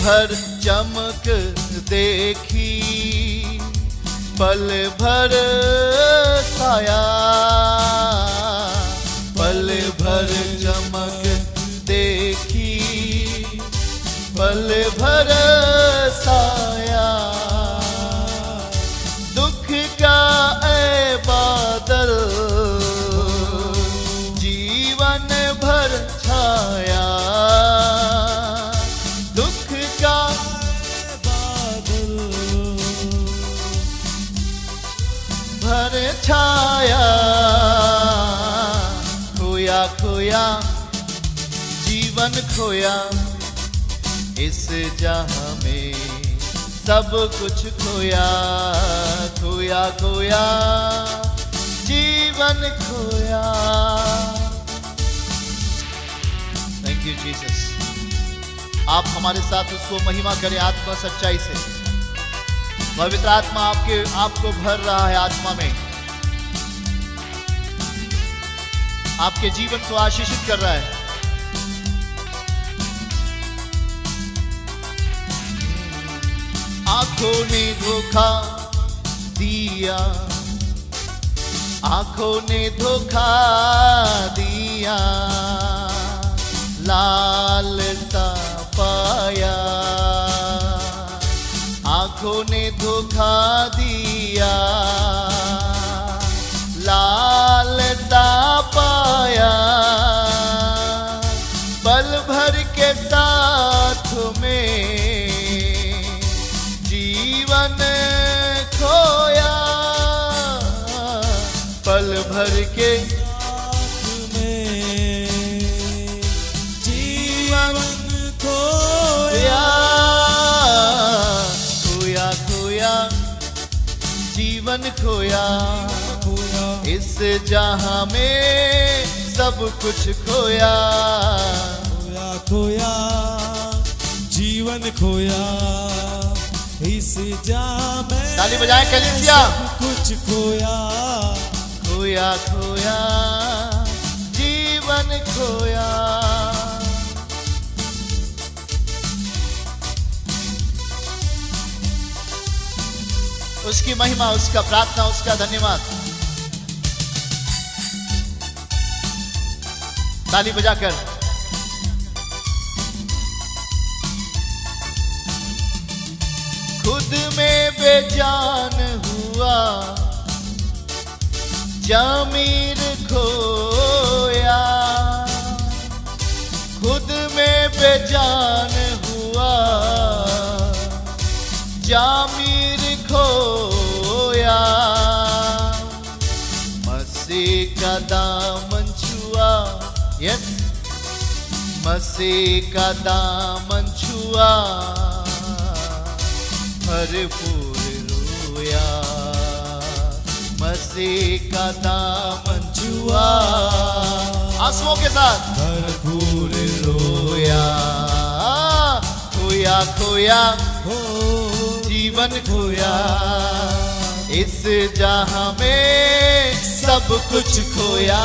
भर चमक देखी, पल भर साया, पल भर चमक देखी, पल भर साया। दुख का ऐ बादल जीवन भर छाया, दुख का बादल भर छाया। खोया खोया जीवन खोया, इस जहां में सब कुछ खोया, खोया खोया जीवन खोया। Thank you Jesus. आप हमारे साथ उसको महिमा करें आत्मा सच्चाई से। पवित्र आत्मा आपको भर रहा है, आत्मा में आपके जीवन को आशीषित कर रहा है। आंखों ने धोखा दिया, आंखों ने धोखा दिया, लालसा पाया। आंखों ने धोखा दिया, लालसा पाया। पल भर के साथ में जीवन खोया, पल भर के साथ में जीवन खोया, खोया खोया जीवन खोया। इस जहां में सब कुछ खोया, खोया खोया जीवन खोया, इस जहां में ताली बजाएं कलीसिया। सब कुछ खोया, खोया खोया जीवन खोया। उसकी महिमा, उसका प्रार्थना, उसका धन्यवाद। ताली बजाकर खुद में बेजान हुआ, जमीर खोया। खुद में बेजान हुआ, जमीर खोया। मसीह का दामन छुआ, यस मसीह का दामन छुआ, भरपूर रोया। मसीह का दामन छुआ, आंसुओं के साथ भरपूर रोया। खोया खोया जीवन खोया, इस जहां में सब कुछ खोया,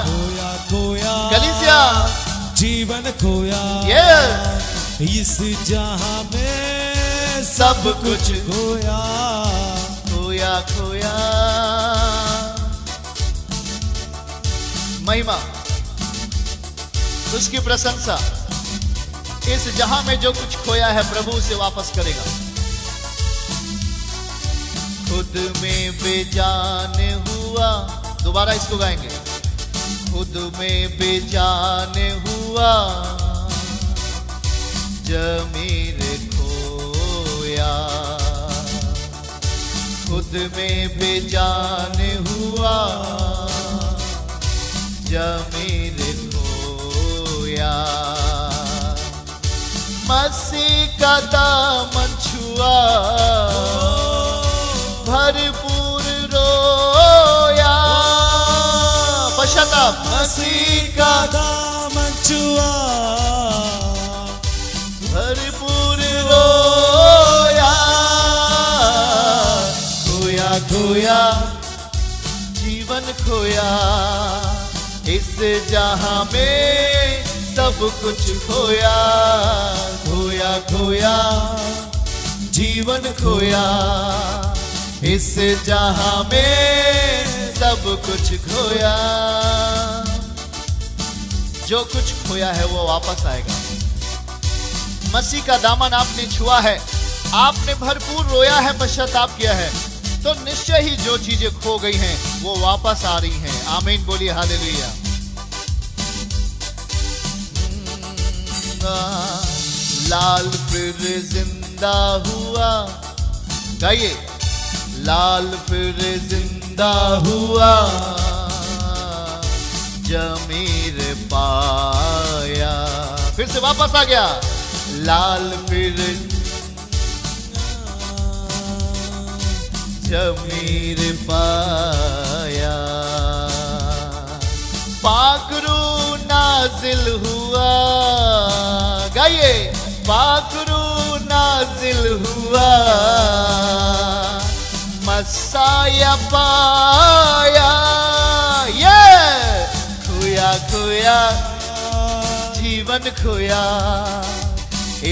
खोया खोया कलीसिया जीवन खोया। यस इस जहां में सब कुछ खोया, खोया खोया। महिमा, उसकी प्रशंसा। इस जहां में जो कुछ खोया है प्रभु उसे वापस करेगा। खुद में बेजान हुआ, दोबारा इसको गाएंगे। खुद में बेजान हुआ, जमीर खोया। खुद में बेजान हुआ, जमीर खोया। मसीह का दामन छुआ, भरपूर रोया। पश्चाताप, मसीह का दामन छुआ, भरपूर रोया। खोया खोया जीवन खोया, इस जहां में सब कुछ खोया, खोया खोया जीवन खोया, इस जहां में सब कुछ खोया। जो कुछ खोया है वो वापस आएगा। मसीह का दामन आपने छुआ है, आपने भरपूर रोया है, पश्चाताप किया है, तो निश्चय ही जो चीजें खो गई हैं वो वापस आ रही हैं। आमीन बोलिए, हालेलुया। लाल फिर जिंदा हुआ, गाइए। लाल फिर जिंदा हुआ, जमीर पाया, फिर से वापस आ गया। लाल फिर जमीर पाया, पाकरू नाजिल हुआ, गाइए। पाकरू नाजिल हुआ, मसाया पाया, ये खोया खोया जीवन खोया,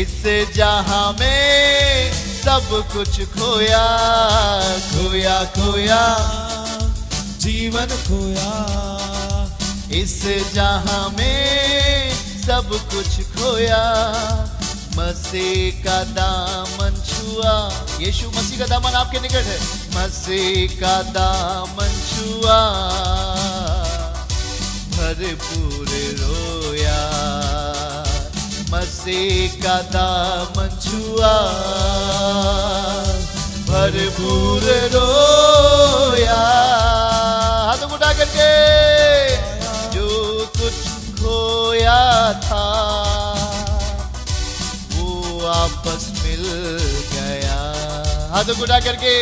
इस जहां में सब कुछ खोया, खोया खोया जीवन खोया, इस जहां में सब कुछ खोया। मसीह का दामन छुआ, यीशु मसीह का दामन आपके निकट है। मसीह का दामन छुआ, भरपूर रोया, मसीह का दामन छुआ, भरपूर रोया। हाथ उठा करके, जो कुछ खोया था वो वापस मिल गया। हाथ उठा करके,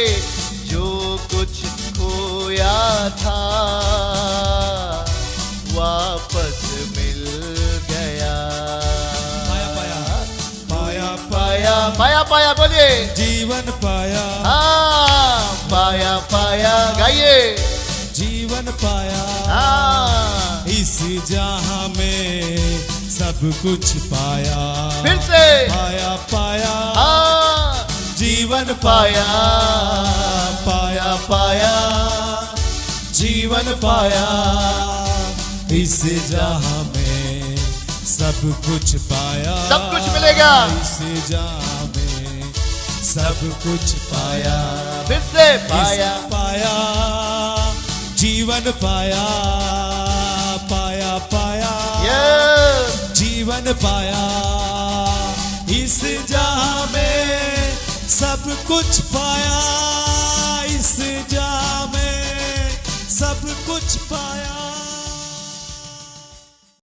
जो कुछ खोया था वापस मिल गया। पाया पाया पाया पाया बोलिए, जीवन पाया, हाँ पाया पाया, गाइए। जीवन पाया, हाँ इस जहां में सब कुछ पाया, फिर से पाया पाया, हाँ जीवन पाया पाया पाया, जीवन पाया, इस जहां में सब कुछ पाया, सब कुछ मिलेगा। इस जहां में सब कुछ पाया, फिर से पाया पाया, जीवन पाया, पाया पाया, जीवन पाया, इस जहां में सब कुछ पाया, इस जहां में सब कुछ पाया।